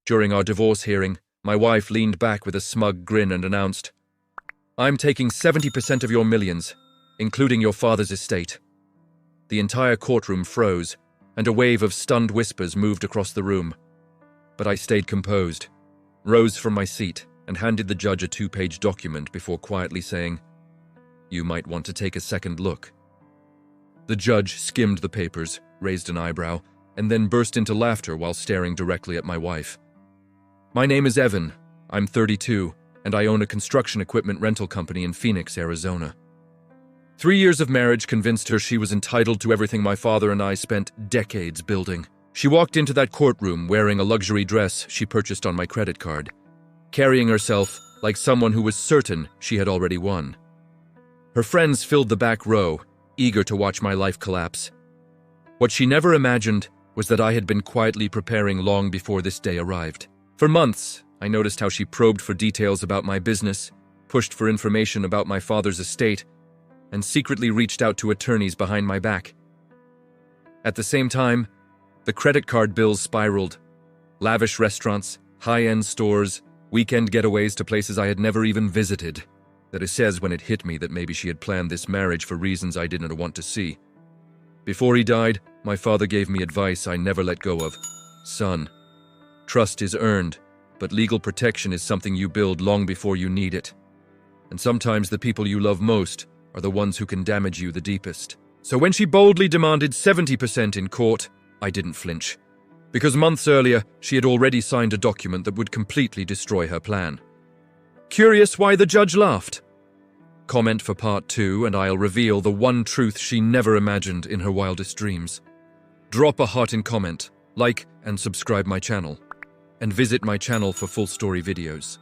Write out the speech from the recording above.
During our divorce hearing, my wife leaned back with a smug grin and announced, "I'm taking 70% of your millions, including your father's estate." The entire courtroom froze, and a wave of stunned whispers moved across the room. But I stayed composed, rose from my seat, and handed the judge a 2-page document before quietly saying, "You might want to take a second look." The judge skimmed the papers, raised an eyebrow, and then burst into laughter while staring directly at my wife. "My name is Evan. I'm 32, and I own a construction equipment rental company in Phoenix, Arizona." 3 years of marriage convinced her she was entitled to everything my father and I spent decades building. She walked into that courtroom wearing a luxury dress she purchased on my credit card, carrying herself like someone who was certain she had already won. Her friends filled the back row, eager to watch my life collapse. What she never imagined was that I had been quietly preparing long before this day arrived. For months, I noticed how she probed for details about my business, pushed for information about my father's estate, and secretly reached out to attorneys behind my back. At the same time, the credit card bills spiraled. Lavish restaurants, high-end stores, weekend getaways to places I had never even visited. That it says when it hit me that maybe she had planned this marriage for reasons I didn't want to see. Before he died, my father gave me advice I never let go of. "Son, trust is earned, but legal protection is something you build long before you need it. And sometimes the people you love most are the ones who can damage you the deepest." So when she boldly demanded 70% in court, I didn't flinch. Because months earlier, she had already signed a document that would completely destroy her plan. Curious why the judge laughed? Comment for part 2 and I'll reveal the one truth she never imagined in her wildest dreams. Drop a heart in comment, like and subscribe my channel, and visit my channel for full story videos.